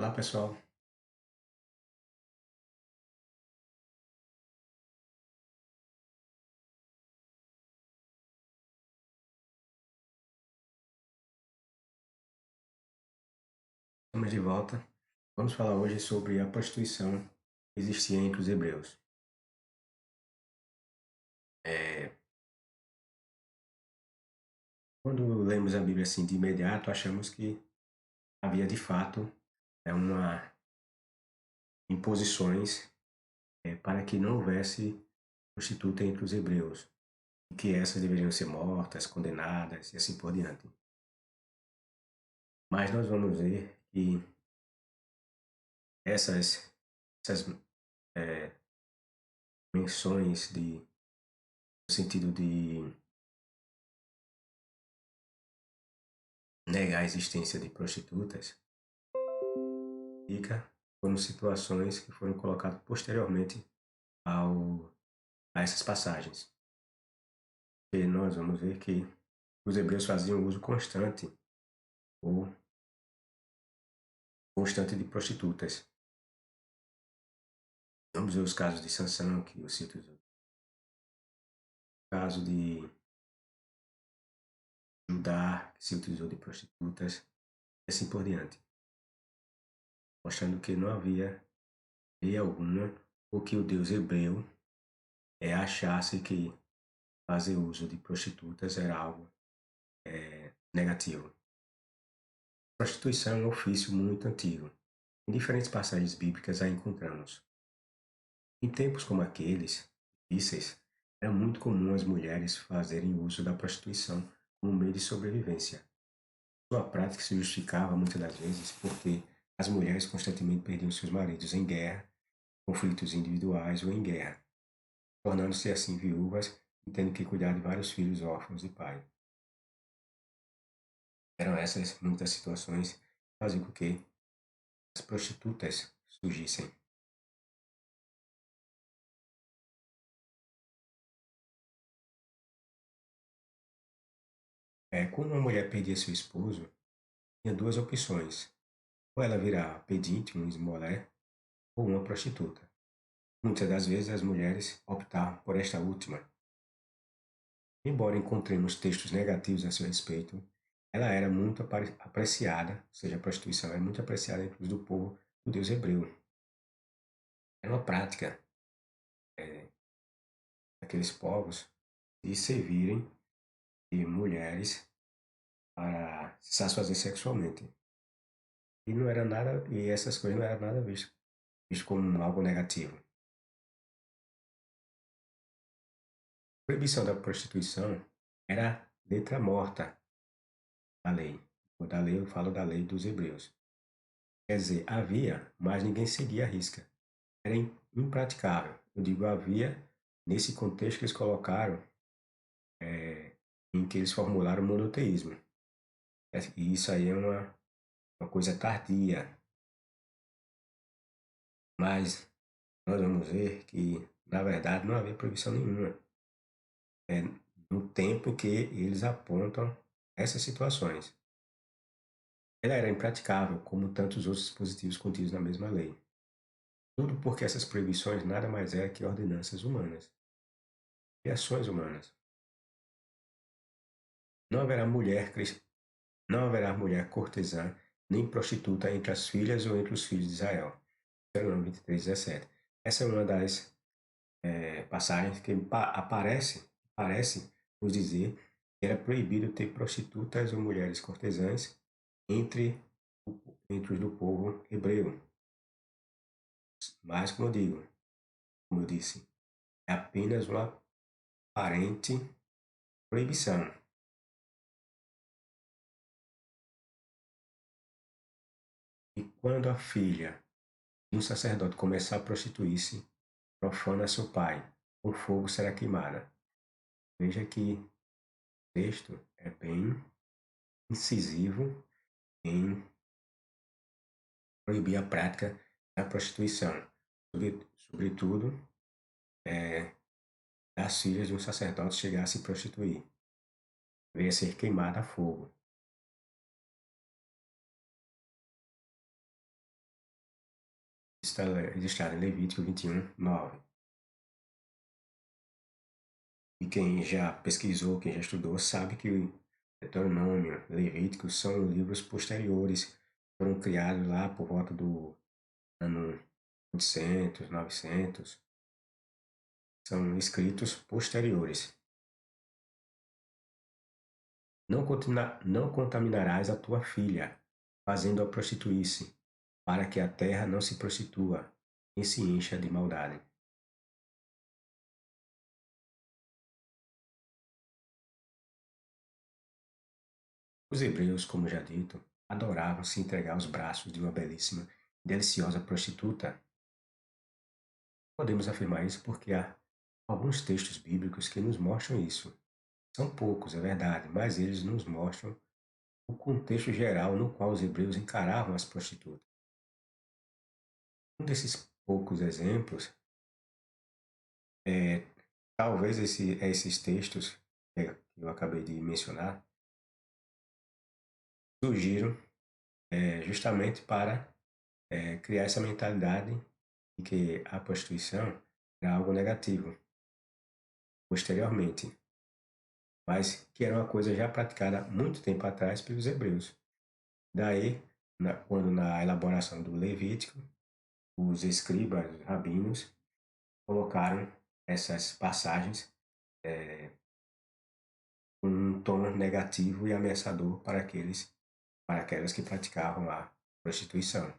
Olá, pessoal. Estamos de volta. Vamos falar hoje sobre a prostituição que existia entre os hebreus. É, Quando lemos a Bíblia assim de imediato, achamos que havia de fato uma imposições para que não houvesse prostituta entre os hebreus, e que essas deveriam ser mortas, condenadas e assim por diante. Mas nós vamos ver que essas é, menções no sentido de negar a existência de prostitutas fica foram situações que foram colocadas posteriormente a essas passagens. E nós vamos ver que os hebreus faziam uso ou constante de prostitutas. Vamos ver os casos de Sansão, que eu cito, o caso de Judá, que se utilizou de prostitutas, e assim por diante, mostrando que não havia lei alguma ou que o Deus hebreu achasse que fazer uso de prostitutas era algo negativo. A prostituição é um ofício muito antigo. Em diferentes passagens bíblicas a encontramos. Em tempos como aqueles, difíceis, era muito comum as mulheres fazerem uso da prostituição como meio de sobrevivência. Sua prática se justificava muitas das vezes porque as mulheres constantemente perdiam seus maridos em guerra, conflitos individuais ou em guerra, tornando-se assim viúvas e tendo que cuidar de vários filhos órfãos de pai. Eram essas muitas situações que faziam com que as prostitutas surgissem. Quando uma mulher perdia seu esposo, tinha duas opções: ou ela virar pedinte, um esmolé, ou uma prostituta. Muitas das vezes as mulheres optavam por esta última. Embora encontremos textos negativos a seu respeito, ela era muito apreciada, ou seja, a prostituição era muito apreciada entre os do povo do Deus hebreu. Era uma prática daqueles povos de servirem de mulheres para se satisfazer sexualmente. E não era nada, e essas coisas não eram nada visto como algo negativo. A proibição da prostituição era letra morta da lei. Ou da lei, eu falo da lei dos hebreus. Quer dizer, havia, mas ninguém seguia a risca. Era impraticável. Eu digo havia nesse contexto que eles colocaram, em que eles formularam o monoteísmo. E isso aí é uma coisa tardia, mas nós vamos ver que, na verdade, não havia proibição nenhuma. É, no tempo que eles apontam essas situações. Ela era impraticável, como tantos outros dispositivos contidos na mesma lei. Tudo porque essas proibições nada mais é que ordenanças humanas, criações humanas. Não haverá mulher, não haverá mulher cortesã nem prostituta entre as filhas ou entre os filhos de Israel. Deuteronômio 23:17. Essa é uma das passagens que parece nos dizer que era proibido ter prostitutas ou mulheres cortesãs entre, entre os do povo hebreu. Mas, como eu disse, é apenas uma aparente proibição. E quando a filha de um sacerdote começar a prostituir-se, profana seu pai, com fogo será queimada. Veja que o texto é bem incisivo em proibir a prática da prostituição, sobretudo das filhas de um sacerdote chegar a se prostituir. Deveria ser queimada a fogo. registrada em Levítico 21:9. E quem já pesquisou, quem já estudou, sabe que o Deuteronômio, Levítico são livros posteriores, foram criados lá por volta do ano 800, 900, são escritos posteriores. Não contaminarás a tua filha, fazendo-a prostituir-se, para que a terra não se prostitua, nem se encha de maldade. Os hebreus, como já dito, adoravam se entregar aos braços de uma belíssima e deliciosa prostituta. Podemos afirmar isso porque há alguns textos bíblicos que nos mostram isso. São poucos, é verdade, mas eles nos mostram o contexto geral no qual os hebreus encaravam as prostitutas. Um desses poucos exemplos é talvez esses textos que eu acabei de mencionar surgiram justamente para criar essa mentalidade de que a prostituição era algo negativo posteriormente, mas que era uma coisa já praticada muito tempo atrás pelos hebreus. Daí, quando na elaboração do Levítico, os escribas, os rabinos, colocaram essas passagens com um tom negativo e ameaçador para aquelas que praticavam a prostituição.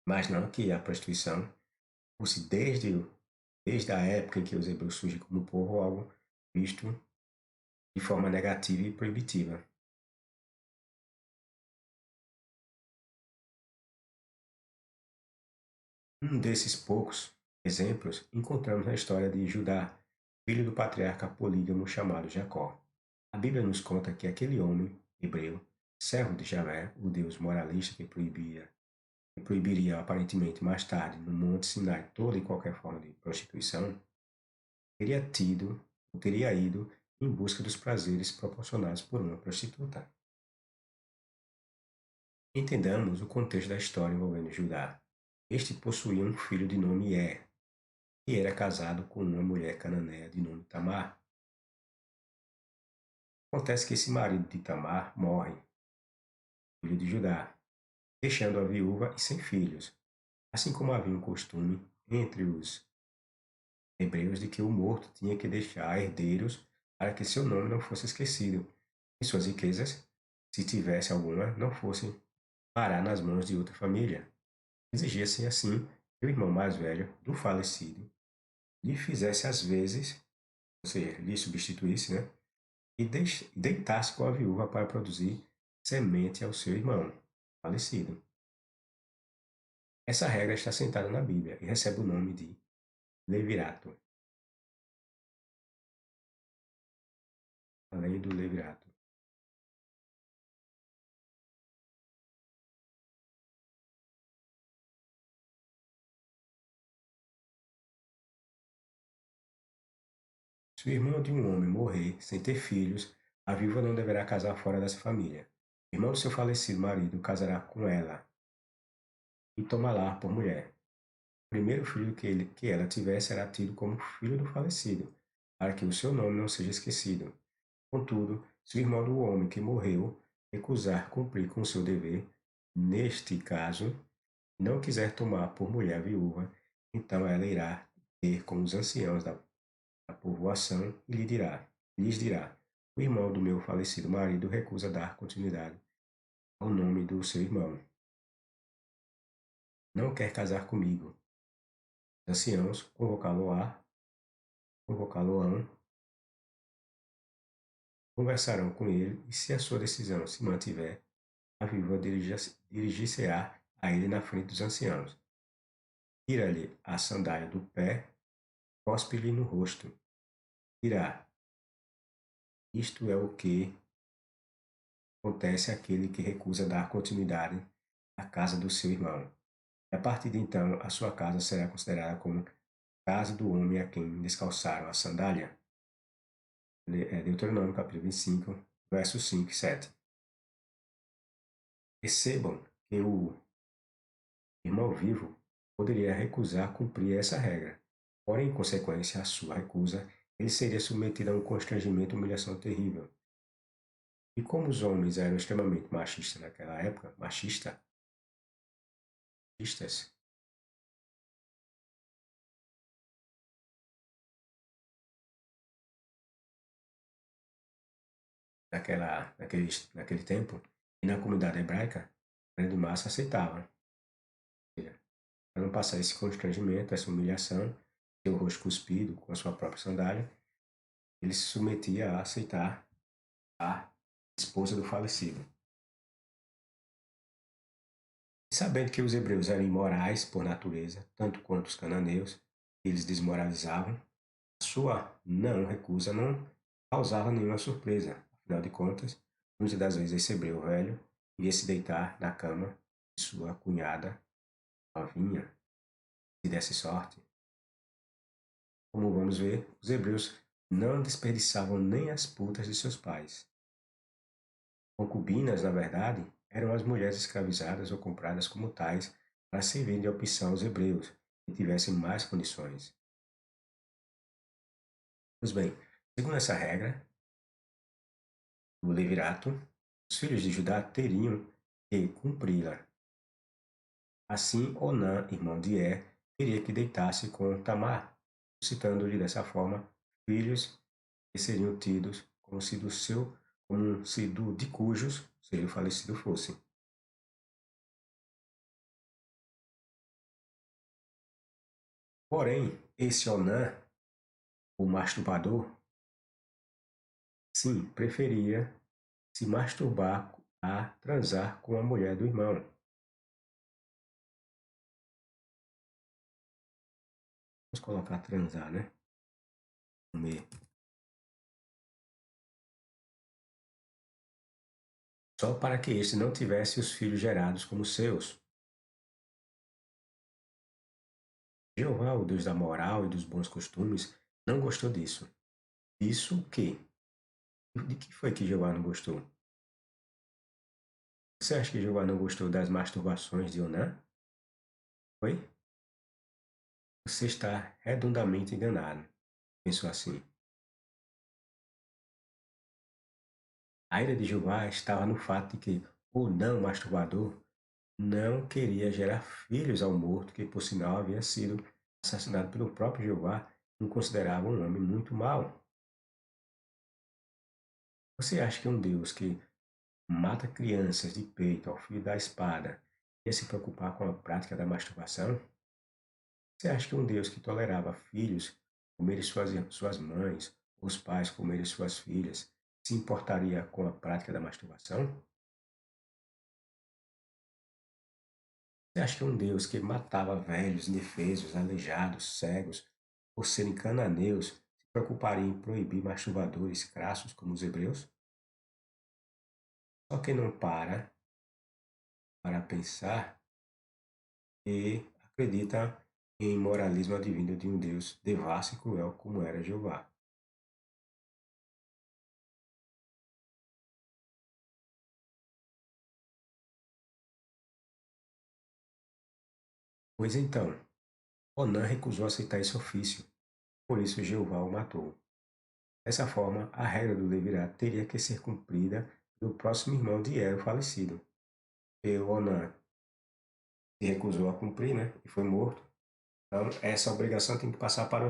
Mas não que a prostituição fosse desde a época em que os hebreus surgem como povo algo visto de forma negativa e proibitiva. Um desses poucos exemplos encontramos na história de Judá, filho do patriarca polígamo chamado Jacó. A Bíblia nos conta que aquele homem hebreu, servo de Javé, o Deus moralista que proibiria aparentemente mais tarde no Monte Sinai toda e qualquer forma de prostituição, teria ido em busca dos prazeres proporcionados por uma prostituta. Entendamos o contexto da história envolvendo Judá. Este possuía um filho de nome Er, e era casado com uma mulher cananeia de nome Tamar. Acontece que esse marido de Tamar morre, filho de Judá, deixando-a viúva e sem filhos, assim como havia um costume entre os hebreus de que o morto tinha que deixar herdeiros para que seu nome não fosse esquecido e suas riquezas, se tivesse alguma, não fossem parar nas mãos de outra família. Exigia-se assim que o irmão mais velho do falecido lhe fizesse as vezes, ou seja, lhe substituísse, né? E deitasse com a viúva para produzir semente ao seu irmão falecido. Essa regra está sentada na Bíblia e recebe o nome de levirato, a lei do levirato. Se o irmão de um homem morrer sem ter filhos, a viúva não deverá casar fora dessa família. O irmão do seu falecido marido casará com ela e tomá-la por mulher. O primeiro filho que ela tiver será tido como filho do falecido, para que o seu nome não seja esquecido. Contudo, se o irmão do homem que morreu recusar cumprir com seu dever, neste caso, não quiser tomar por mulher a viúva, então ela irá ter com os anciãos da povoação e lhes dirá: o irmão do meu falecido marido recusa dar continuidade ao nome do seu irmão. Não quer casar comigo. Os anciãos convocá-lo-ão, conversarão com ele, e se a sua decisão se mantiver, a viúva dirigir-se-á a ele na frente dos anciãos. Tira-lhe a sandália do pé, cospe-lhe no rosto. Dirá: isto é o que acontece àquele que recusa dar continuidade à casa do seu irmão. E a partir de então, a sua casa será considerada como casa do homem a quem descalçaram a sandália. Deuteronômio capítulo 25, versos 5 e 7. Percebam que irmão vivo poderia recusar cumprir essa regra. Porém, em consequência à sua recusa, ele seria submetido a um constrangimento e humilhação terrível. E como os homens eram extremamente machistas naquela época, machistas, naquele tempo, e na comunidade hebraica, a grande massa aceitava. Para não passar esse constrangimento, essa humilhação, ter o rosto cuspido com a sua própria sandália, ele se submetia a aceitar a esposa do falecido. E sabendo que os hebreus eram imorais por natureza, tanto quanto os cananeus, eles desmoralizavam, a sua não recusa não causava nenhuma surpresa. Afinal de contas, muitas das vezes esse hebreu velho iria se deitar na cama de sua cunhada novinha, se desse sorte. Como vamos ver, os hebreus não desperdiçavam nem as putas de seus pais. Concubinas, na verdade, eram as mulheres escravizadas ou compradas como tais para servir de opção aos hebreus que tivessem mais condições. Pois bem, segundo essa regra do Levirato, os filhos de Judá teriam que cumpri-la. Assim, Onã, irmão de Er, teria que deitar-se com Tamar, citando-lhe dessa forma filhos que seriam tidos como se do de cujos seria o falecido fosse. Porém, esse Onã, o masturbador, sim, preferia se masturbar a transar com a mulher do irmão. Vamos colocar transar, né? Comer. Só para que este não tivesse os filhos gerados como seus. Jeová, o Deus da moral e dos bons costumes, não gostou disso. Isso o quê? De que foi que Jeová não gostou? Você acha que Jeová não gostou das masturbações de Onã? Foi? Você está redondamente enganado. Pensou assim. A ira de Jeová estava no fato de que o não masturbador não queria gerar filhos ao morto, que por sinal havia sido assassinado pelo próprio Jeová, que o considerava um homem muito mau. Você acha que um Deus que mata crianças de peito ao fio da espada ia se preocupar com a prática da masturbação? Você acha que um Deus que tolerava filhos comerem suas mães, os pais comerem suas filhas, se importaria com a prática da masturbação? Você acha que um Deus que matava velhos, indefesos, aleijados, cegos, por serem cananeus, se preocuparia em proibir masturbadores crassos como os hebreus? Só que não para pensar e acredita em moralismo advindo de um Deus devasso e cruel como era Jeová. Pois então, Onã recusou aceitar esse ofício, por isso Jeová o matou. Dessa forma, a regra do levirato teria que ser cumprida pelo próximo irmão de Er, o falecido. E Onã se recusou a cumprir, né, e foi morto. Então, essa obrigação tem que passar para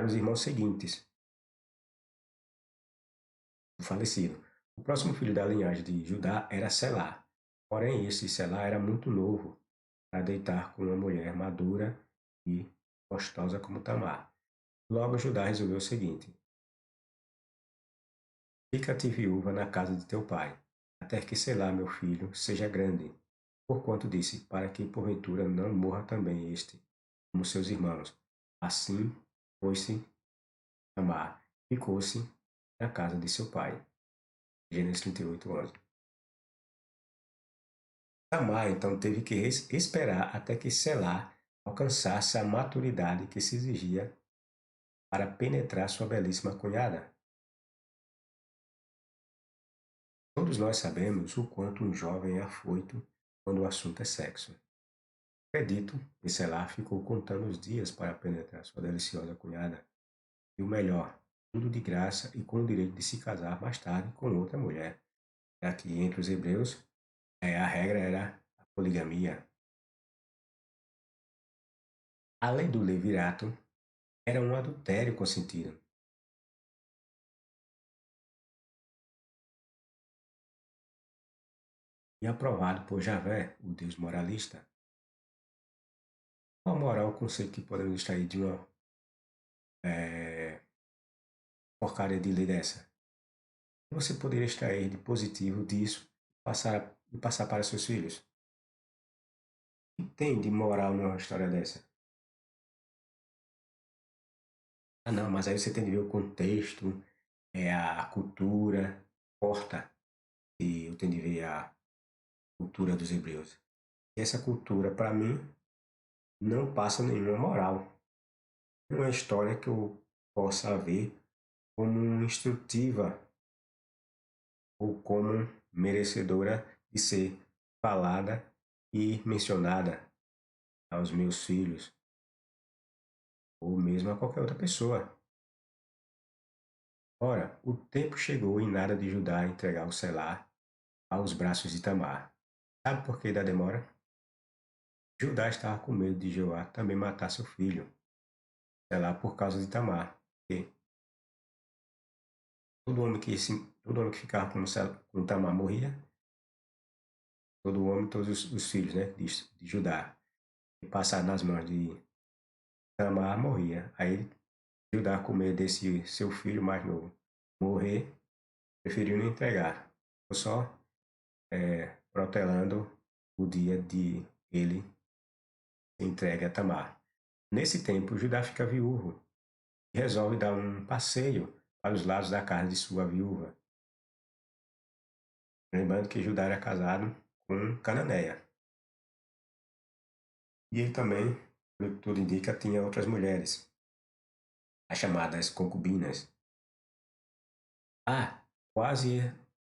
os irmãos seguintes do falecido. O próximo filho da linhagem de Judá era Selá. Porém, esse Selá era muito novo para deitar com uma mulher madura e gostosa como Tamar. Logo, Judá resolveu o seguinte: fica-te viúva na casa de teu pai, até que Selá, meu filho, seja grande. Porquanto disse, para que porventura não morra também este, como seus irmãos. Assim, foi-se Tamar, ficou-se na casa de seu pai. Gênesis 38, 11. Tamar então teve que esperar até que Selá alcançasse a maturidade que se exigia para penetrar sua belíssima cunhada. Todos nós sabemos o quanto um jovem é afoito quando o assunto é sexo. Acredito que Selah ficou contando os dias para penetrar sua deliciosa cunhada. E o melhor, tudo de graça e com o direito de se casar mais tarde com outra mulher, já que entre os hebreus a regra era a poligamia. A lei do levirato era um adultério consentido e aprovado por Javé, o deus moralista. Qual moral o conceito que podemos extrair de uma porcaria de lei dessa? Você poderia extrair de positivo disso e passar para seus filhos? O que tem de moral numa história dessa? Ah, não, mas aí você tem que ver o contexto, a cultura, porta, e eu tenho de ver a cultura dos hebreus. E essa cultura, para mim, não passa nenhuma moral. Não é uma história que eu possa ver como instrutiva ou como merecedora de ser falada e mencionada aos meus filhos ou mesmo a qualquer outra pessoa. Ora, o tempo chegou e nada de Judá entregar o Selá aos braços de Tamar. Sabe por que da demora? Judá estava com medo de Jeová também matar seu filho, Selá por causa de Tamar. Porque todo homem que ficava com Tamar morria, todo homem, todos os filhos, né, de Judá, e passar nas mãos de Tamar morria. Aí Judá, com medo desse seu filho mais novo morrer, preferiu não entregar. Ficou só protelando o dia de ele ser entregue a Tamar. Nesse tempo, Judá fica viúvo e resolve dar um passeio para os lados da casa de sua viúva. Lembrando que Judá era casado com Cananeia. E ele também, pelo que tudo indica, tinha outras mulheres, as chamadas concubinas. Ah, quase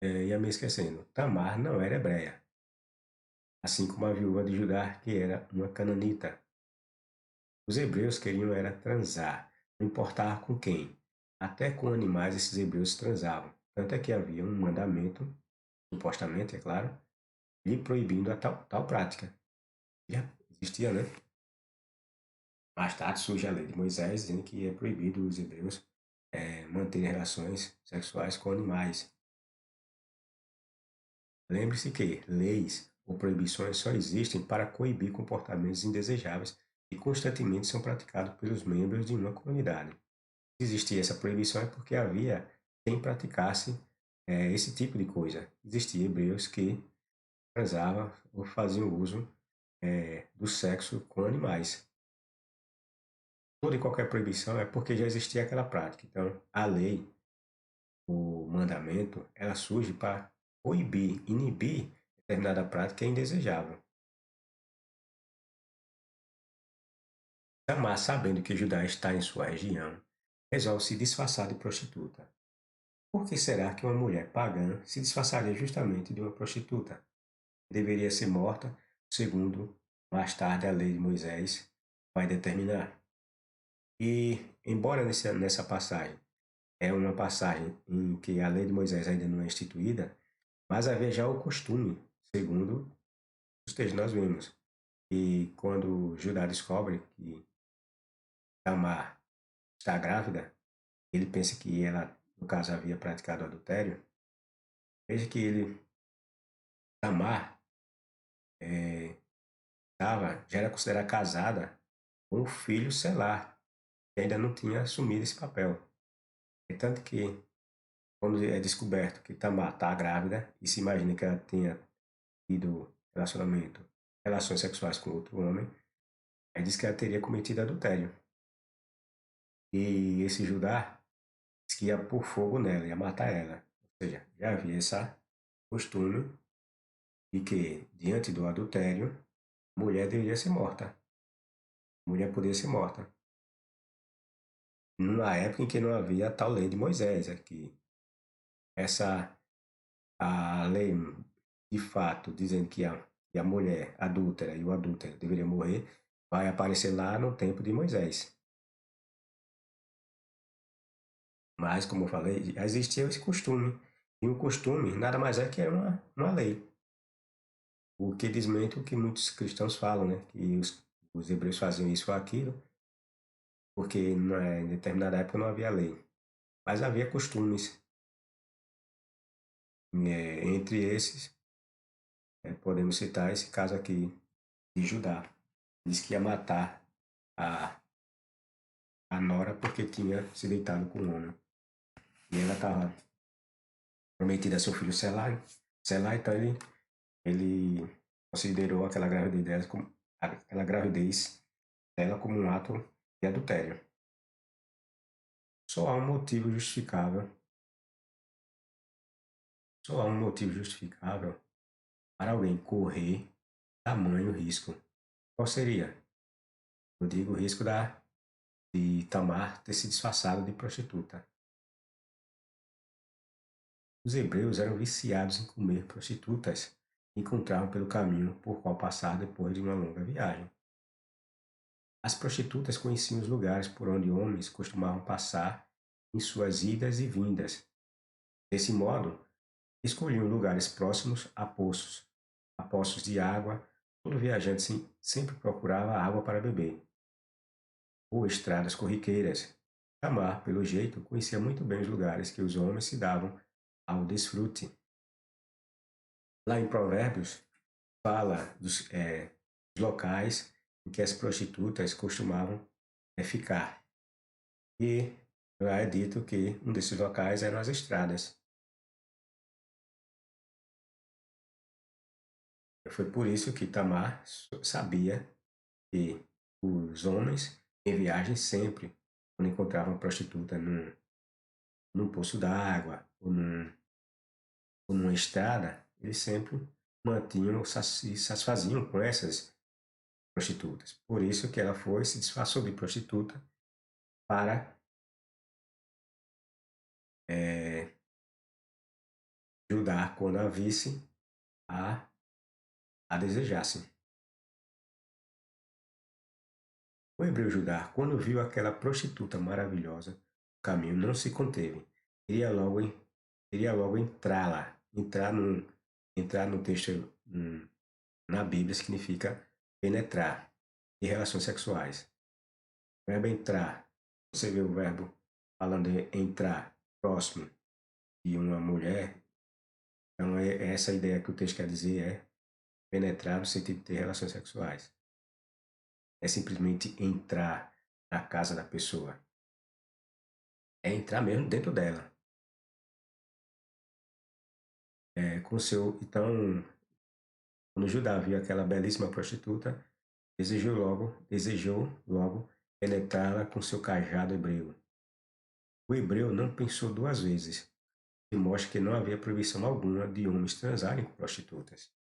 ia me esquecendo. Tamar não era hebreia, assim como a viúva de Judá, que era uma cananita. Os hebreus queriam era transar, não importava com quem. Até com animais esses hebreus transavam. Tanto é que havia um mandamento, supostamente, é claro, lhe proibindo a tal prática. Já existia, né? Mais tarde surge a lei de Moisés, dizendo que é proibido os hebreus manterem relações sexuais com animais. Lembre-se que leis ou proibições só existem para coibir comportamentos indesejáveis que constantemente são praticados pelos membros de uma comunidade. Se existia essa proibição é porque havia quem praticasse esse tipo de coisa. Existiam hebreus que transavam ou faziam uso do sexo com animais. Toda e qualquer proibição é porque já existia aquela prática. Então, a lei, o mandamento, ela surge para coibir, inibir determinada prática indesejável. Tamar, sabendo que Judá está em sua região, resolve se disfarçar de prostituta. Por que será que uma mulher pagã se disfarçaria justamente de uma prostituta? Deveria ser morta, segundo mais tarde a lei de Moisés vai determinar. E, embora nessa passagem é uma passagem em que a lei de Moisés ainda não é instituída, mas havia já o costume, segundo os textos nós vemos. E quando Judá descobre que Tamar está grávida, ele pensa que ela, no caso, havia praticado adultério. Veja que Tamar, já era considerada casada com o filho Selar, que ainda não tinha assumido esse papel. É tanto que, quando é descoberto que Tamar está grávida e se imagina que ela tinha tido relações sexuais com outro homem, aí diz que ela teria cometido adultério. E esse Judá disse que ia pôr fogo nela, ia matar ela. Ou seja, já havia esse costume de que, diante do adultério, a mulher deveria ser morta. A mulher poderia ser morta. Numa época em que não havia a tal lei de Moisés, aqui. A lei, de fato, dizendo que e a mulher adúltera e o adúltero deveriam morrer, vai aparecer lá no tempo de Moisés. Mas, como eu falei, existia esse costume. E o costume nada mais é que uma lei. O que desmente o que muitos cristãos falam, né? Que os hebreus faziam isso ou aquilo, porque em determinada época não havia lei. Mas havia costumes. Entre esses, podemos citar esse caso aqui de Judá. Diz que ia matar a, a nora porque tinha se deitado com um homem. E ela estava prometida a seu filho Selá. Selá, então ele considerou aquela gravidez dela como um ato de adultério. Só há um motivo justificável, só há um motivo justificável para alguém correr tamanho risco. Qual seria? Eu digo o risco de Tamar ter se disfarçado de prostituta. Os hebreus eram viciados em comer prostitutas que encontravam pelo caminho por qual passar depois de uma longa viagem. As prostitutas conheciam os lugares por onde homens costumavam passar em suas idas e vindas. Desse modo, escolhiam lugares próximos a poços de água. Todo viajante sempre procurava água para beber, ou estradas corriqueiras. Tamar, pelo jeito, conhecia muito bem os lugares que os homens se davam ao desfrute. Lá em Provérbios, fala dos locais em que as prostitutas costumavam ficar. E lá é dito que um desses locais eram as estradas. Foi por isso que Tamar sabia que os homens em viagem sempre, quando encontravam prostituta num poço d'água ou numa estrada, eles sempre mantinham, se satisfaziam com essas prostitutas. Por isso que ela foi, se disfarçou de prostituta para ajudar quando a visse a, a desejasse. O hebreu Judá, quando viu aquela prostituta maravilhosa, no caminho não se conteve. Queria logo, queria logo entrar lá. Entrar no texto na Bíblia significa penetrar em relações sexuais. O verbo entrar, você vê o verbo falando de entrar próximo de uma mulher, então é essa ideia que o texto quer dizer, é penetrar no sentido de ter relações sexuais. É simplesmente entrar na casa da pessoa. É entrar mesmo dentro dela. Então, quando Judá viu aquela belíssima prostituta, desejou logo penetrá-la com seu cajado hebreu. O hebreu não pensou duas vezes, e mostra que não havia proibição alguma de homens transarem com prostitutas.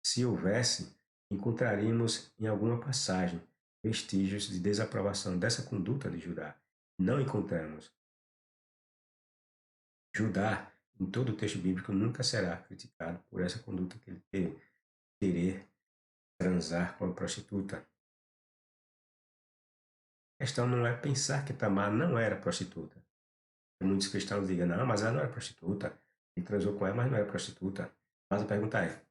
Se houvesse, encontraríamos em alguma passagem vestígios de desaprovação dessa conduta de Judá. Não encontramos. Judá, em todo o texto bíblico, nunca será criticado por essa conduta que ele teve, querer transar com a prostituta. A questão não é pensar que Tamar não era prostituta. Muitos cristãos digam, não, mas ela não era prostituta. Ele transou com ela, mas não era prostituta. Mas a pergunta é,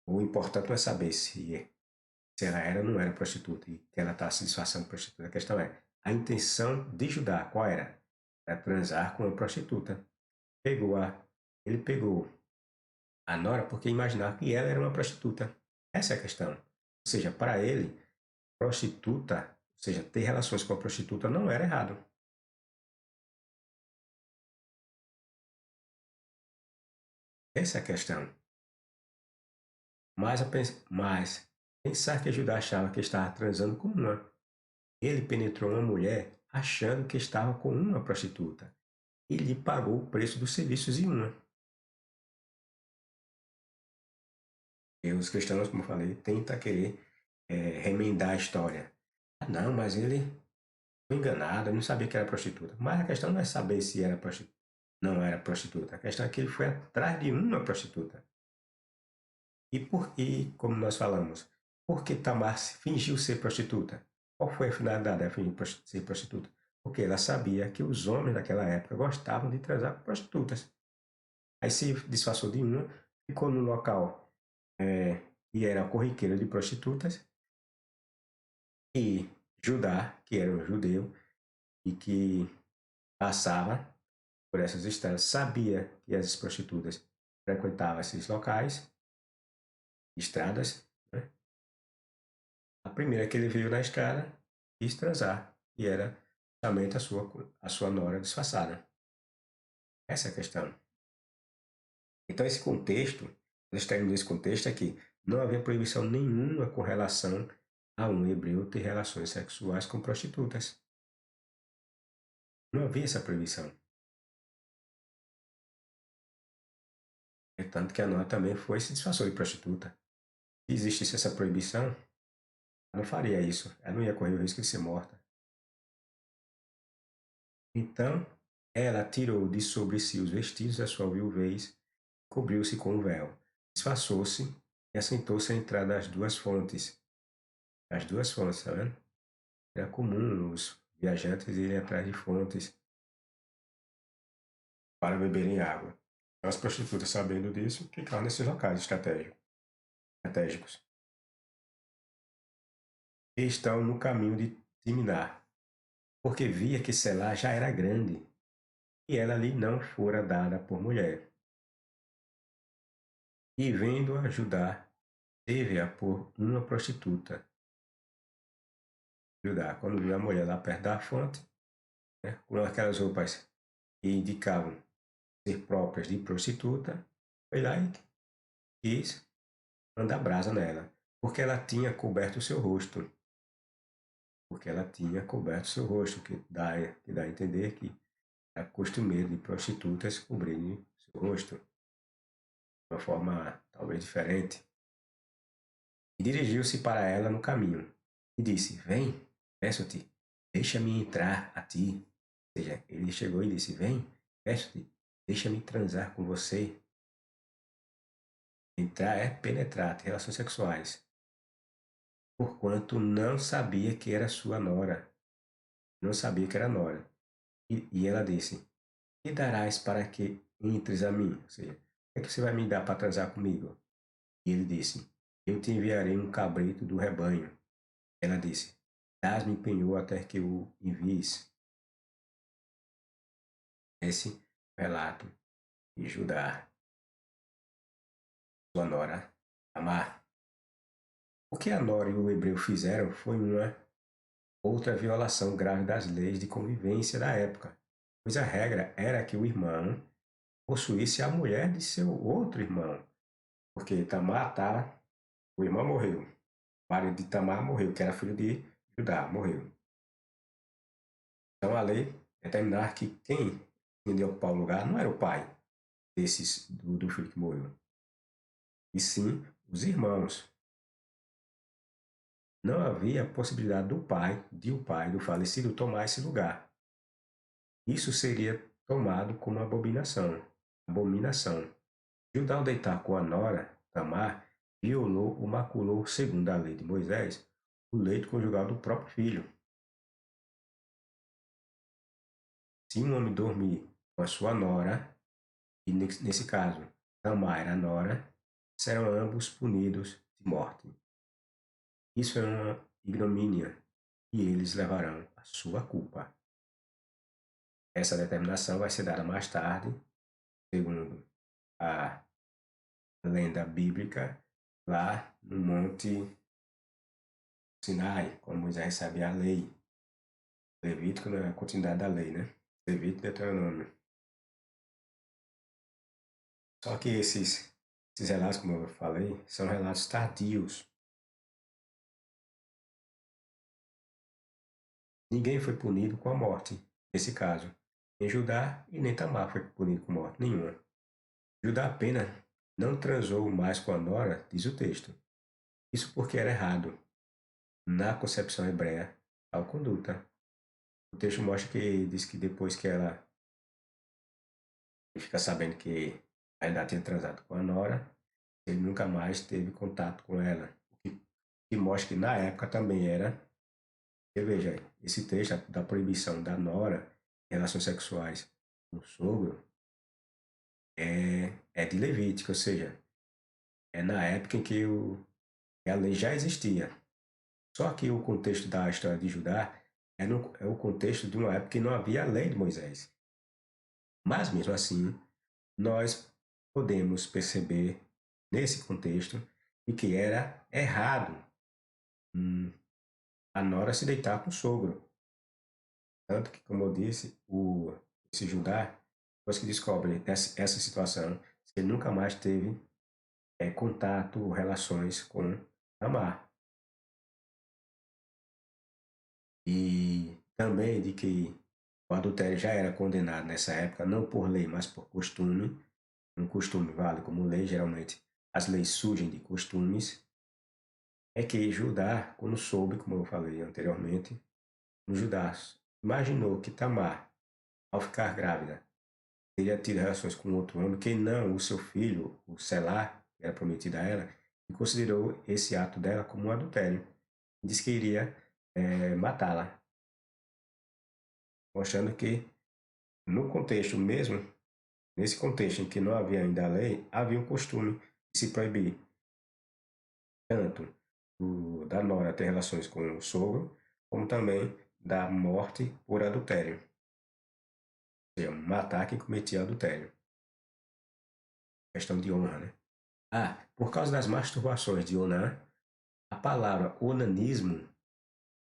o importante não é saber se ela era ou não era prostituta e que ela está se disfarçando de prostituta. A questão é, a intenção de Judá, qual era? Era transar com uma prostituta. Ele pegou a nora porque imaginava que ela era uma prostituta. Essa é a questão. Ou seja, para ele, prostituta, ou seja, ter relações com a prostituta não era errado. Essa é a questão. Mas pensar que Judá achava que estava transando com uma. Ele penetrou uma mulher achando que estava com uma prostituta e lhe pagou o preço dos serviços de uma. E os cristãos, como eu falei, tentam querer remendar a história. Ah, não, mas ele foi enganado, ele não sabia que era prostituta. Mas a questão não é saber se era prostituta. Não era prostituta. A questão é que ele foi atrás de uma prostituta. E como nós falamos, por que Tamar fingiu ser prostituta? Qual foi a finalidade dela fingir ser prostituta? Porque ela sabia que os homens daquela época gostavam de transar com prostitutas. Aí se disfarçou de uma, ficou no local que era corriqueiro de prostitutas, e Judá, que era um judeu e que passava por essas estradas, sabia que as prostitutas frequentavam esses locais, estradas, né? A primeira que ele viu na estrada quis transar, e era somente a sua nora disfarçada. Essa é a questão. Então, esse contexto, nós temos esse contexto é que não havia proibição nenhuma com relação a um hebreu ter relações sexuais com prostitutas. Não havia essa proibição. É tanto que a Noa também foi e se disfarçou de prostituta. Se existisse essa proibição, ela não faria isso. Ela não ia correr o risco de ser morta. Então, ela tirou de sobre si os vestidos da sua viuvez, cobriu-se com um véu, disfarçou-se e assentou-se à entrada das duas fontes. As duas fontes, tá vendo? Era comum os viajantes irem atrás de fontes para beberem água. Então, as prostitutas, sabendo disso, ficavam nesses locais estratégicos. E estão no caminho de Timná, porque via que Selá já era grande, e ela lhe não fora dada por mulher. E vendo-a Judá, teve-a por uma prostituta. Judá, quando viu a mulher lá perto da fonte, né, com aquelas roupas que indicavam ser próprias de prostituta, foi lá e quis mandar brasa nela, porque ela tinha coberto o seu rosto. Porque ela tinha coberto o seu rosto, que dá a entender que era costumeiro de prostitutas cobrirem seu rosto de uma forma talvez diferente. E dirigiu-se para ela no caminho e disse: Vem, peço-te, deixa-me entrar a ti. Ou seja, ele chegou e disse: Vem, peço-te, deixa-me transar com você. Entrar é penetrar, ter relações sexuais. Porquanto não sabia que era sua nora. Não sabia que era nora. E ela disse: Que darás para que entres a mim? Ou seja, o que é que você vai me dar para transar comigo? E ele disse: Eu te enviarei um cabrito do rebanho. Ela disse: Dás-me penhor até que o envies. Esse relato de Judá, sua nora, Amar. O que a nora e o hebreu fizeram foi uma outra violação grave das leis de convivência da época, pois a regra era que o irmão possuísse a mulher de seu outro irmão, porque Tamar o irmão morreu, o marido de Tamar morreu, que era filho de Judá, morreu. Então a lei determinava que quem tinha de ocupar o lugar não era o pai do filho que morreu, e sim os irmãos. Não havia possibilidade de o pai do falecido tomar esse lugar. Isso seria tomado como abominação. Abominação. Judá, ao deitar com a nora, Tamar, violou ou maculou, segundo a lei de Moisés, o leito conjugal do próprio filho. Se um homem dormir com a sua nora, e nesse caso Tamar era a nora, serão ambos punidos de morte. Isso é uma ignomínia, e eles levarão a sua culpa. Essa determinação vai ser dada mais tarde, segundo a lenda bíblica, lá no Monte Sinai, quando Moisés recebe a lei. Levítico não é a continuidade da lei, né? Levítico e Deuteronômio. Só que esses relatos, como eu falei, são relatos tardios. Ninguém foi punido com a morte, nesse caso. Nem Judá e nem Tamar foi punido com morte nenhuma. Judá apenas não transou mais com a nora, diz o texto. Isso porque era errado, na concepção hebreia, tal conduta. O texto mostra que diz que depois que ela fica sabendo que ainda tinha transado com a nora, Ele nunca mais teve contato com ela. O que mostra que na época também era. Porque veja, esse texto da proibição da nora em relações sexuais com o sogro é de Levítico, ou seja, é na época em que a lei já existia. Só que o contexto da história de Judá é o contexto de uma época que não havia a lei de Moisés. Mas mesmo assim, nós podemos perceber nesse contexto de que era errado a nora se deitar com o sogro. Tanto que, como eu disse, esse Judá, depois que descobre essa situação, ele nunca mais teve contato ou relações com Tamar. E também de que o adultério já era condenado nessa época, não por lei, mas por costume. Um costume vale como lei, geralmente as leis surgem de costumes. É que Judá, quando soube, como eu falei anteriormente, no Judá imaginou que Tamar, ao ficar grávida, teria tido relações com outro homem, que não o seu filho, o Selá, que era prometido a ela, e considerou esse ato dela como um adultério. Diz que iria matá-la, mostrando que, no contexto mesmo, nesse contexto em que não havia ainda a lei, havia um costume de se proibir tanto da nora ter relações com o sogro, como também da morte por adultério, ou seja, matar quem cometia adultério. Questão de honra, né? Por causa das masturbações de Onan, a palavra onanismo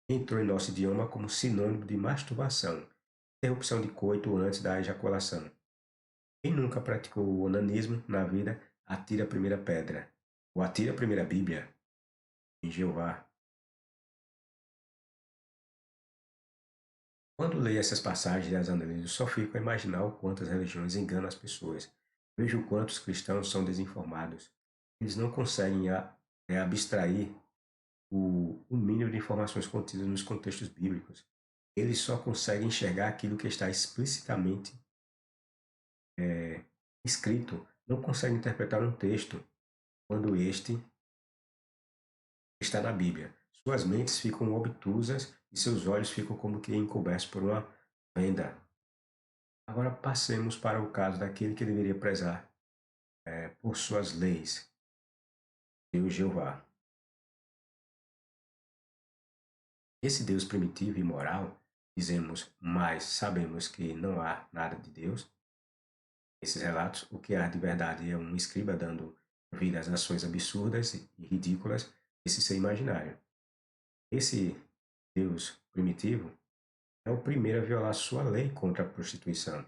entrou em nosso idioma como sinônimo de masturbação, interrupção de coito antes da ejaculação. Quem nunca praticou o onanismo na vida, atira a primeira pedra, ou atira a primeira Bíblia, em Jeová. Quando leio essas passagens e as analiso, só fico a imaginar o quanto as religiões enganam as pessoas. Vejo o quanto os cristãos são desinformados. Eles não conseguem abstrair o mínimo de informações contidas nos contextos bíblicos. Eles só conseguem enxergar aquilo que está explicitamente escrito. Não conseguem interpretar um texto quando este está na Bíblia. Suas mentes ficam obtusas e seus olhos ficam como que encobertos por uma venda. Agora passemos para o caso daquele que deveria prezar por suas leis, Deus Jeová. Esse Deus primitivo e moral, dizemos, mas sabemos que não há nada de Deus. Esses relatos, o que há de verdade é um escriba dando vida às ações absurdas e ridículas desse ser imaginário. Esse Deus primitivo é o primeiro a violar sua lei contra a prostituição.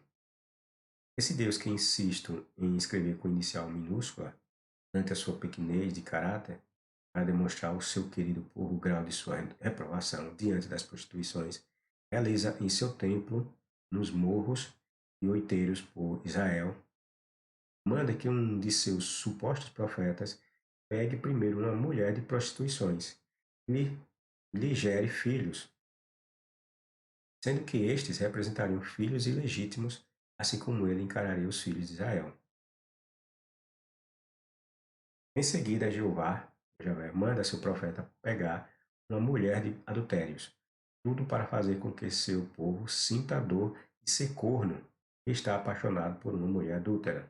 Esse Deus que insisto em escrever com inicial minúscula, ante a sua pequenez de caráter, para demonstrar ao seu querido povo o grau de sua reprovação diante das prostituições, realiza em seu templo, nos morros e oiteiros por Israel, manda que um de seus supostos profetas pegue primeiro uma mulher de prostituições e lhe gere filhos, sendo que estes representariam filhos ilegítimos, assim como ele encararia os filhos de Israel. Em seguida, Javé manda seu profeta pegar uma mulher de adultérios, tudo para fazer com que seu povo sinta a dor de ser corno e estar apaixonado por uma mulher adúltera.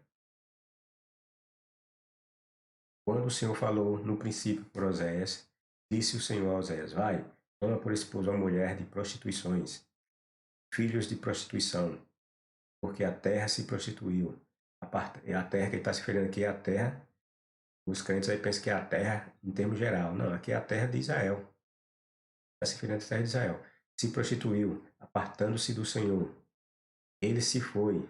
Quando o Senhor falou no princípio por Oséias, disse o Senhor a Oséias: Vai, toma por esposa uma mulher de prostituições, filhos de prostituição, porque a terra se prostituiu. A terra que ele está se referindo aqui é a terra. Os crentes aí pensam que é a terra em termos geral. Não, aqui é a terra de Israel. Está se referindo à terra de Israel. Se prostituiu, apartando-se do Senhor. Ele se foi,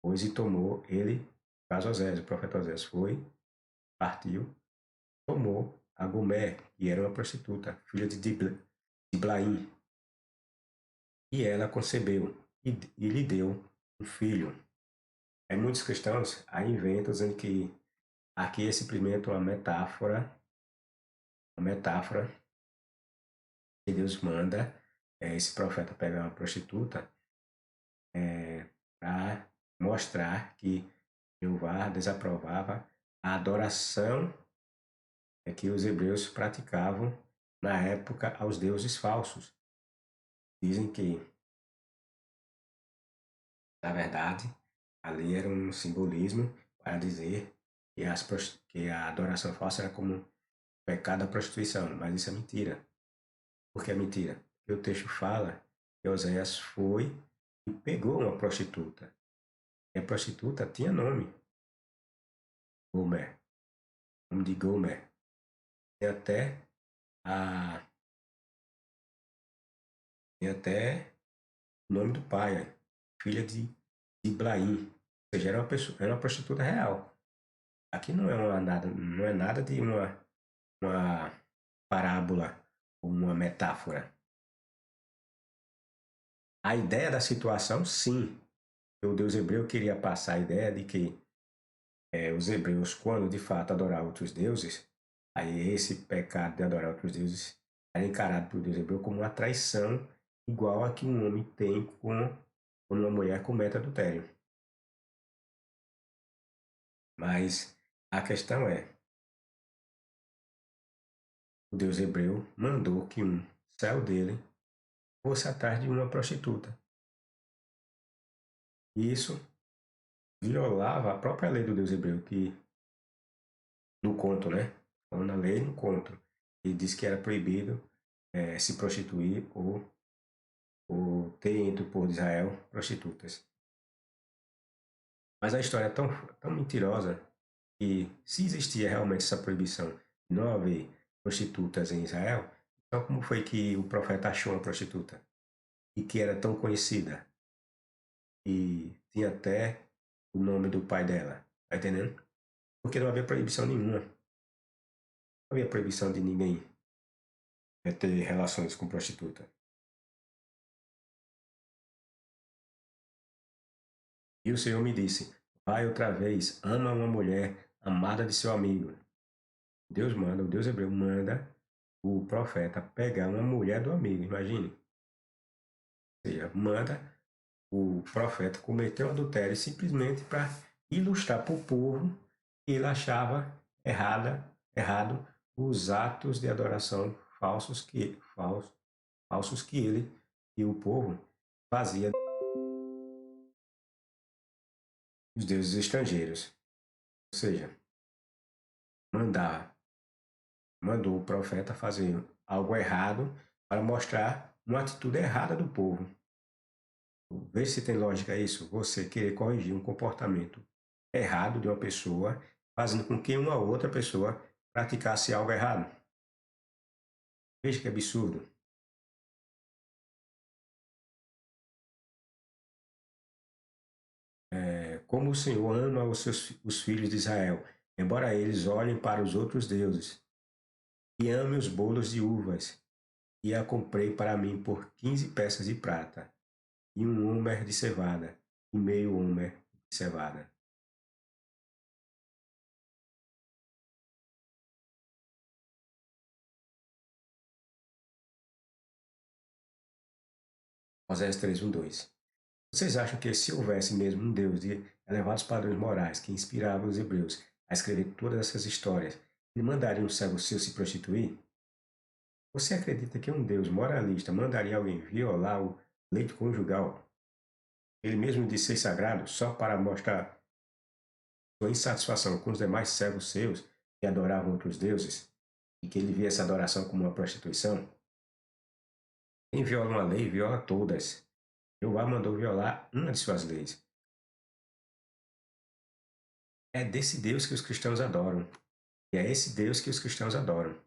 pois e tomou, ele, caso Osés, o profeta Osés foi, partiu, tomou a Gomé, que era uma prostituta, filha de Diblaim, e ela concebeu e lhe deu um filho. Aí muitos cristãos aí inventam dizendo que aqui é simplesmente uma metáfora que Deus manda esse profeta pegar uma prostituta para mostrar que Jeová desaprovava a adoração que os hebreus praticavam na época aos deuses falsos. Dizem que, na verdade, ali era um simbolismo para dizer que a adoração falsa era como o pecado da prostituição, mas isso é mentira. Por que é mentira? Porque o texto fala que Oséias foi e pegou uma prostituta. E a prostituta tinha nome, Gomer, nome de Gomer. Tem até a tem até o nome do pai, filha de Iblaim. Ou seja, era uma prostituta real. Aqui não é nada de uma parábola ou uma metáfora. A ideia da situação, sim. O Deus hebreu queria passar a ideia de que os hebreus, quando de fato adoravam outros deuses, aí esse pecado de adorar outros deuses era encarado pelo Deus hebreu como uma traição igual a que um homem tem quando uma mulher comete adultério. Mas a questão é, o Deus hebreu mandou que um céu dele fosse atrás de uma prostituta. E isso violava a própria lei do Deus hebreu, que no conto, né? Falando na lei, no conto, ele diz que era proibido se prostituir ou ter entre o povo de Israel prostitutas. Mas a história é tão mentirosa que, se existia realmente essa proibição de não haver prostitutas em Israel, então como foi que o profeta achou uma prostituta? E que era tão conhecida? E tinha até o nome do pai dela. Tá entendendo? Porque não havia proibição nenhuma. Não havia proibição de ninguém ter relações com prostituta. E o Senhor me disse: vai outra vez, ama uma mulher amada de seu amigo. Deus manda, o Deus hebreu manda o profeta pegar uma mulher do amigo, imagine. Ou seja, manda o profeta cometer um adultério simplesmente para ilustrar para o povo que ele achava errado os atos de adoração falsos que ele e o povo fazia dos deuses estrangeiros. Ou seja, mandar mandou o profeta fazer algo errado para mostrar uma atitude errada do povo. Vê se tem lógica isso. Você querer corrigir um comportamento errado de uma pessoa, fazendo com que uma outra pessoa praticasse algo errado. Veja que absurdo. Como o Senhor ama os filhos de Israel, embora eles olhem para os outros deuses, e ame os bolos de uvas, e a comprei para mim por 15 peças de prata, e um homer de cevada, e meio homer de cevada. Oséias 3, 1, 2. Vocês acham que se houvesse mesmo um Deus de elevados padrões morais que inspirava os hebreus a escrever todas essas histórias, ele mandaria um servo seu se prostituir? Você acredita que um Deus moralista mandaria alguém violar o leito conjugal, ele mesmo de ser sagrado, só para mostrar sua insatisfação com os demais servos seus que adoravam outros deuses e que ele via essa adoração como uma prostituição? Quem viola uma lei, viola todas. Jeová mandou violar uma de suas leis. É desse Deus que os cristãos adoram. E é esse Deus que os cristãos adoram.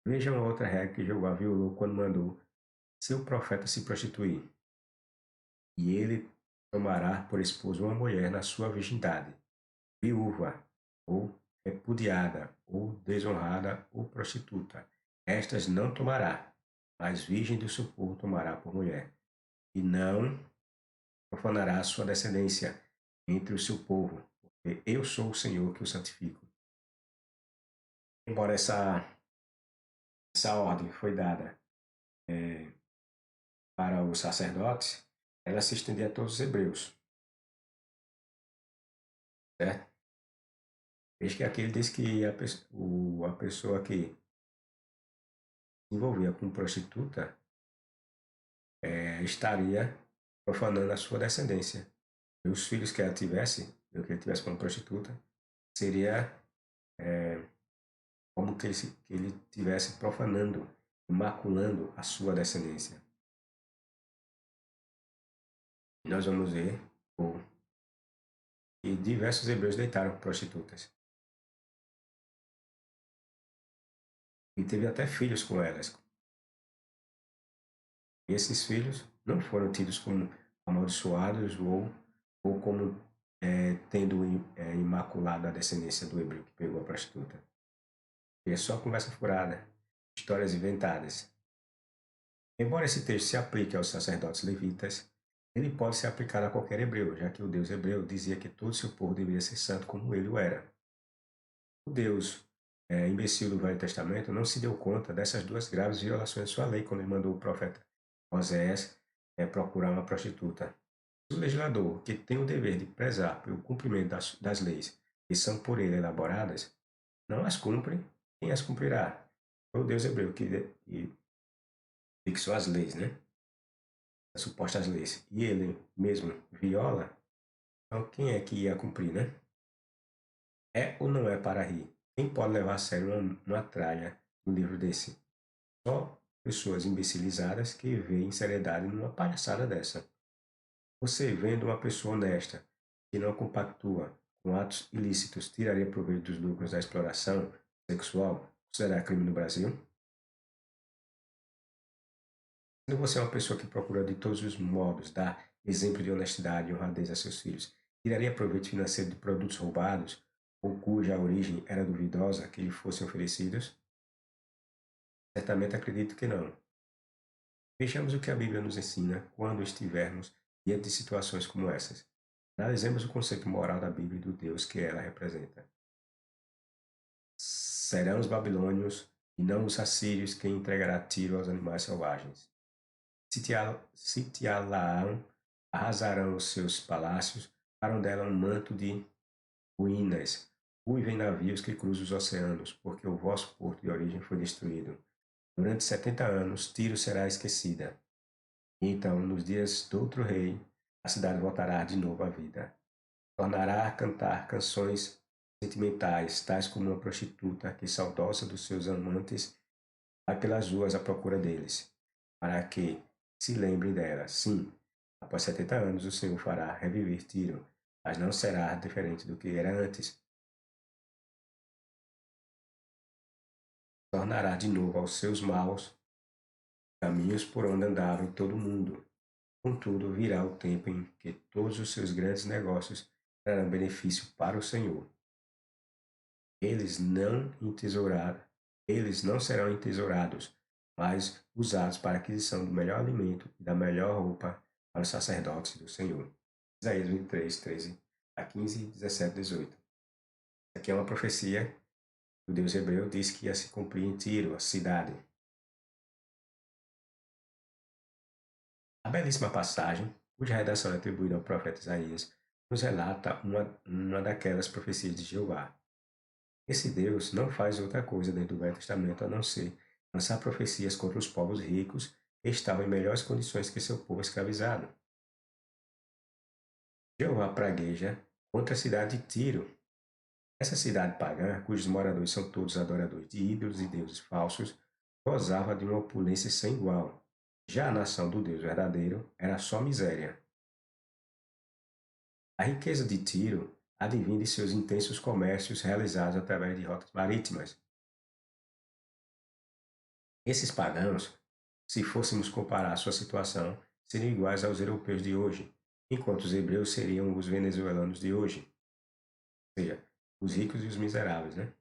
Vejam a outra regra que Jeová violou quando mandou seu profeta se prostituir. E ele tomará por esposa uma mulher na sua virgindade, viúva, ou repudiada, ou desonrada, ou prostituta. Estas não tomará, mas virgem do seu povo tomará por mulher. E não profanará sua descendência entre o seu povo, porque eu sou o Senhor que o santifico. Embora essa ordem foi dada para os sacerdotes, ela se estendia a todos os hebreus, certo? Veja que aqui ele diz que a pessoa que se envolvia com prostituta estaria profanando a sua descendência. E os filhos que ela tivesse, ou que ele tivesse como prostituta, seria como que ele tivesse profanando, maculando a sua descendência. E nós vamos ver que diversos hebreus deitaram com prostitutas. E teve até filhos com elas. E esses filhos não foram tidos como amaldiçoados ou como tendo imaculado a descendência do hebreu que pegou a prostituta. E é só conversa furada, histórias inventadas. Embora esse texto se aplique aos sacerdotes levitas, ele pode ser aplicado a qualquer hebreu, já que o Deus hebreu dizia que todo seu povo deveria ser santo como ele o era. O Deus imbecil do Velho Testamento não se deu conta dessas duas graves violações de sua lei quando ele mandou o profeta Oséias procurar uma prostituta. O legislador, que tem o dever de prezar pelo cumprimento das leis que são por ele elaboradas, não as cumpre, quem as cumprirá? Foi o Deus hebreu que fixou as leis, né? As supostas leis. E ele mesmo viola, então quem é que ia cumprir, né? É ou não é para rir? Quem pode levar a sério uma tralha no livro desse? Só pessoas imbecilizadas que veem seriedade numa palhaçada dessa. Você, vendo uma pessoa honesta, que não compactua com atos ilícitos, tiraria proveito dos lucros da exploração sexual, considerar crime no Brasil? Sendo você uma pessoa que procura de todos os modos dar exemplo de honestidade e honradez a seus filhos, tiraria proveito financeiro de produtos roubados ou cuja origem era duvidosa que lhe fossem oferecidos? Certamente acredito que não. Vejamos o que a Bíblia nos ensina quando estivermos diante de situações como essas. Analisemos o conceito moral da Bíblia e do Deus que ela representa. Serão os babilônios e não os assírios quem entregará tiro aos animais selvagens. Sitiá-la-ão, arrasarão os seus palácios, farão dela um manto de ruínas. Uivem navios que cruzam os oceanos, porque o vosso porto de origem foi destruído. Durante 70 anos, Tiro será esquecida. E então, nos dias do outro rei, a cidade voltará de novo à vida. Tornará a cantar canções sentimentais, tais como uma prostituta que, saudosa dos seus amantes, vai pelas ruas à procura deles, para que se lembrem dela. Sim, após 70 anos o Senhor fará reviver Tiro, mas não será diferente do que era antes. Tornará de novo aos seus maus caminhos por onde andava em todo o mundo. Contudo, virá o tempo em que todos os seus grandes negócios trarão benefício para o Senhor. Eles não entesouraram, eles não serão entesourados, mas usados para a aquisição do melhor alimento e da melhor roupa para os sacerdotes do Senhor. Isaías 23, 13 a 15, 17, 18. Aqui é uma profecia que o Deus hebreu disse que ia se cumprir em Tiro, a cidade. A belíssima passagem, cuja redação é atribuída ao profeta Isaías, nos relata uma daquelas profecias de Jeová. Esse Deus não faz outra coisa dentro do Velho Testamento a não ser lançar profecias contra os povos ricos que estavam em melhores condições que seu povo escravizado. Jeová pragueja contra a cidade de Tiro. Essa cidade pagã, cujos moradores são todos adoradores de ídolos e deuses falsos, gozava de uma opulência sem igual. Já a nação do Deus verdadeiro era só miséria. A riqueza de Tiro advinha de seus intensos comércios realizados através de rotas marítimas. Esses pagãos, se fôssemos comparar sua situação, seriam iguais aos europeus de hoje, enquanto os hebreus seriam os venezuelanos de hoje, ou seja, os ricos e os miseráveis, né?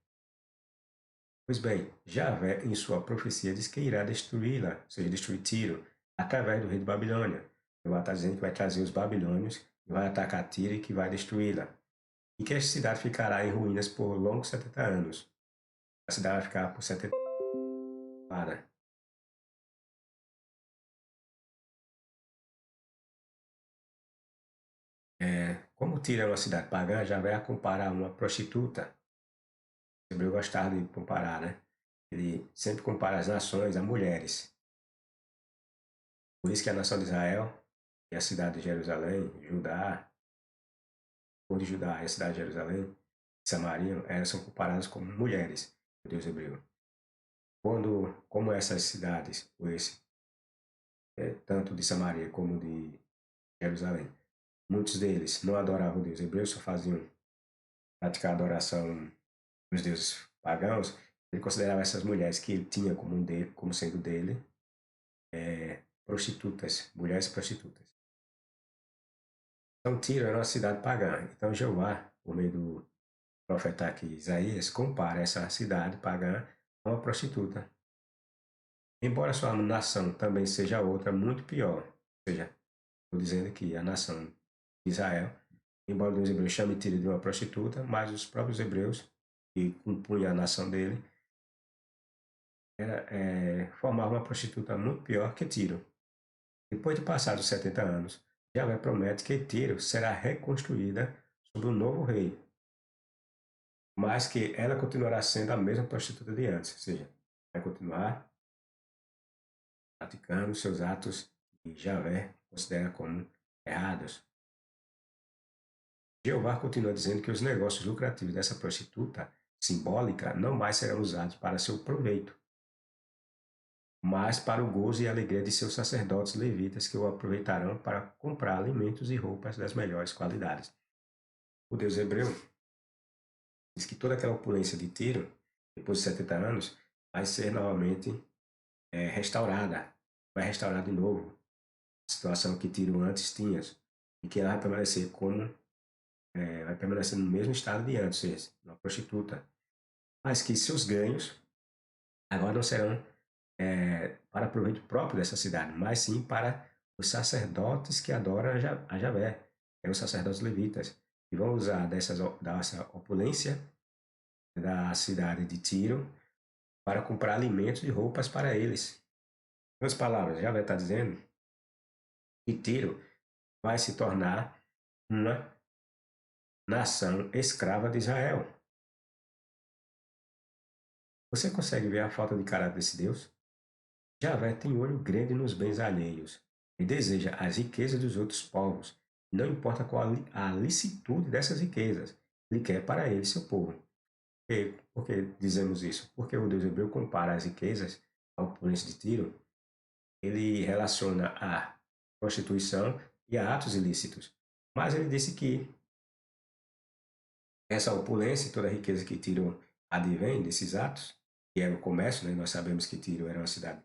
Pois bem, Javé, em sua profecia, diz que irá destruí-la, ou seja, destruir Tiro, através do rei de Babilônia. Jeová está dizendo que vai trazer os babilônios, que vai atacar Tiro e que vai destruí-la. E que esta cidade ficará em ruínas por longos 70 anos. A cidade vai ficar por 70 anos. Como Tiro é uma cidade pagã, Javé a compara a uma prostituta. O hebreu gostava de comparar, né? Ele sempre compara as nações a mulheres. Por isso que a nação de Israel e a cidade de Jerusalém, Judá, ou de Judá e a cidade de Jerusalém, Samaria, elas são comparadas como mulheres do Deus hebreu. Como essas cidades, tanto de Samaria como de Jerusalém, muitos deles não adoravam o Deus hebreu, só faziam praticar a adoração dos deuses pagãos, ele considerava essas mulheres que ele tinha como sendo dele, prostitutas, mulheres prostitutas. Então Tiro era uma cidade pagã. Então Jeová, por meio do profeta aqui Isaías, compara essa cidade pagã a uma prostituta. Embora sua nação também seja outra muito pior, ou seja, estou dizendo que a nação de Israel, embora os hebreus chamem Tiro de uma prostituta, mas os próprios hebreus, que compunham a nação dele, formavam uma prostituta muito pior que Tiro. Depois de passados os 70 anos, Yahvé promete que Tiro será reconstruída sob um novo rei, mas que ela continuará sendo a mesma prostituta de antes, ou seja, vai continuar praticando seus atos que Yahvé considera como errados. Jeová continua dizendo que os negócios lucrativos dessa prostituta simbólica não mais serão usados para seu proveito, mas para o gozo e alegria de seus sacerdotes levitas que o aproveitarão para comprar alimentos e roupas das melhores qualidades. O Deus hebreu diz que toda aquela opulência de Tiro, depois de 70 anos, vai ser novamente restaurada, vai restaurar de novo a situação que Tiro antes tinha, e que ela vai permanecer vai permanecer no mesmo estado de antes, ou seja, uma prostituta, mas que seus ganhos agora não serão para proveito próprio dessa cidade, mas sim para os sacerdotes que adoram a Javé, que os sacerdotes levitas, que vão usar dessa opulência da cidade de Tiro para comprar alimentos e roupas para eles. Em outras palavras, Javé está dizendo que Tiro vai se tornar uma nação escrava de Israel. Você consegue ver a falta de caráter desse Deus? Javé tem olho grande nos bens alheios e deseja as riquezas dos outros povos. Não importa qual a licitude dessas riquezas, ele quer para ele seu povo. Por que dizemos isso? Porque o Deus hebreu compara as riquezas ao opulência de Tiro, ele relaciona a prostituição e a atos ilícitos. Mas ele disse que essa opulência e toda a riqueza que Tiro advém desses atos, que é o comércio, né? Nós sabemos que Tiro era uma cidade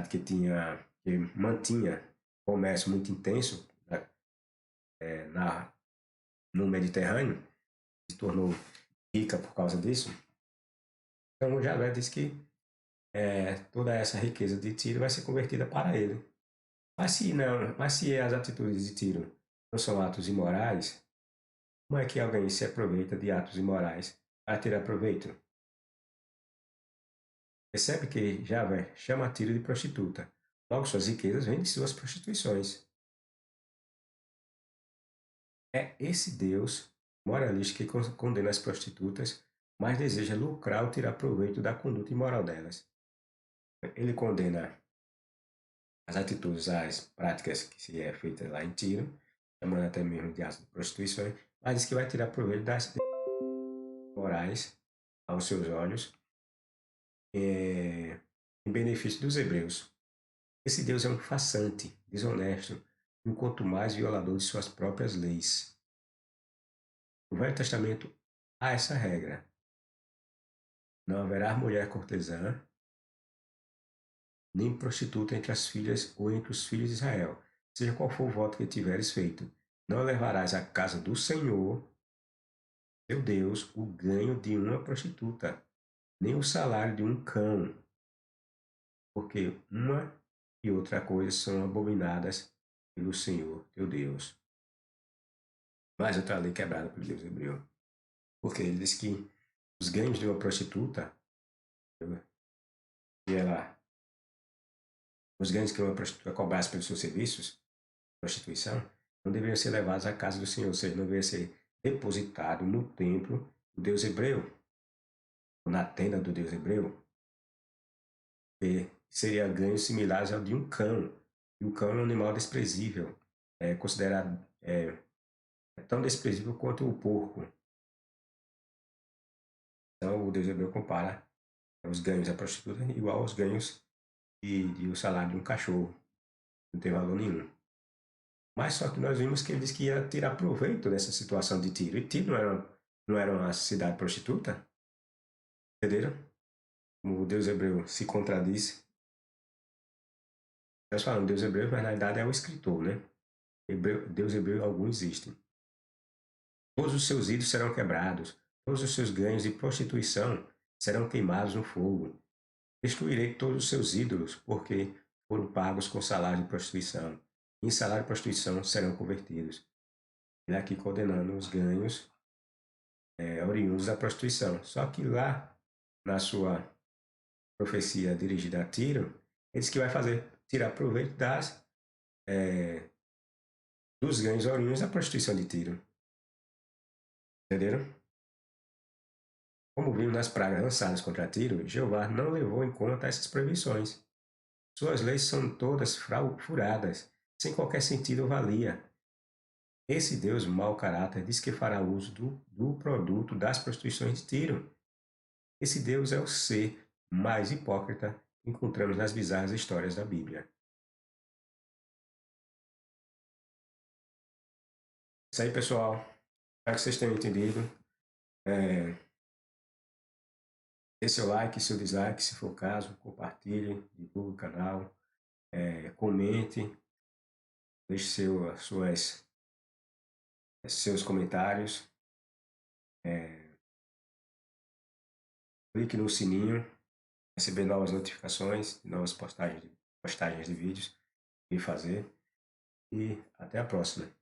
que mantinha comércio muito intenso, né, no Mediterrâneo, se tornou rica por causa disso. Então o Javé diz que toda essa riqueza de Tiro vai ser convertida para ele. Mas se as atitudes de Tiro não são atos imorais, como é que alguém se aproveita de atos imorais para tirar proveito? Percebe que Javé chama Tiro de prostituta. Logo, suas riquezas vêm de suas prostituições. É esse Deus moralista que condena as prostitutas, mas deseja lucrar ou tirar proveito da conduta imoral delas. Ele condena as atitudes, as práticas que se é feita lá em Tiro, chamando até mesmo de atos de prostituição, mas diz que vai tirar proveito das morais aos seus olhos em benefício dos hebreus. Esse Deus é um farsante, desonesto, e um quanto mais violador de suas próprias leis. No Velho Testamento há essa regra: não haverá mulher cortesã, nem prostituta entre as filhas ou entre os filhos de Israel, seja qual for o voto que tiveres feito. Não levarás à casa do Senhor, teu Deus, o ganho de uma prostituta, nem o salário de um cão, porque uma e outra coisa são abominadas pelo Senhor, teu Deus. Mais outra lei quebrada pelo Deus hebreu. Porque ele diz que os ganhos de uma prostituta, e ela, os ganhos que uma prostituta cobrasse pelos seus serviços, prostituição, não deveriam ser levados à casa do Senhor, ou seja, não deveriam ser depositados no templo o deus hebreu, ou na tenda do deus hebreu, seria ganhos similares ao de um cão. E o cão é um animal desprezível, é considerado tão desprezível quanto o porco. Então o deus hebreu compara os ganhos da prostituta igual aos ganhos de o salário de um cachorro. Não tem valor nenhum. Mas só que nós vimos que ele disse que ia tirar proveito dessa situação de Tiro. E Tiro não era uma cidade prostituta? Entenderam? O deus hebreu se contradiz. Nós falamos Deus hebreu, mas na realidade é o escritor, né? Deus hebreu algum existe. Todos os seus ídolos serão quebrados, todos os seus ganhos de prostituição serão queimados no fogo. Destruirei todos os seus ídolos, porque foram pagos com salário de prostituição. E em salário de prostituição serão convertidos. Ele aqui condenando os ganhos oriundos da prostituição. Só que lá, na sua profecia dirigida a Tiro, ele diz que vai tirar proveito dos ganhos oriundos da prostituição de Tiro. Entenderam? Como vimos nas pragas lançadas contra Tiro, Jeová não levou em conta essas proibições. Suas leis são todas furadas, sem qualquer sentido ou valia. Esse Deus mau caráter diz que fará uso do produto das prostituições de Tiro. Esse Deus é o ser mais hipócrita que encontramos nas bizarras histórias da Bíblia. Isso aí, pessoal. Espero que vocês tenham entendido. Dê seu like, seu dislike, se for o caso. Compartilhe, divulgue o canal. Comente. Deixe seus comentários. Clique no sininho. Receber novas notificações, novas postagens de vídeos que fazer. E até a próxima.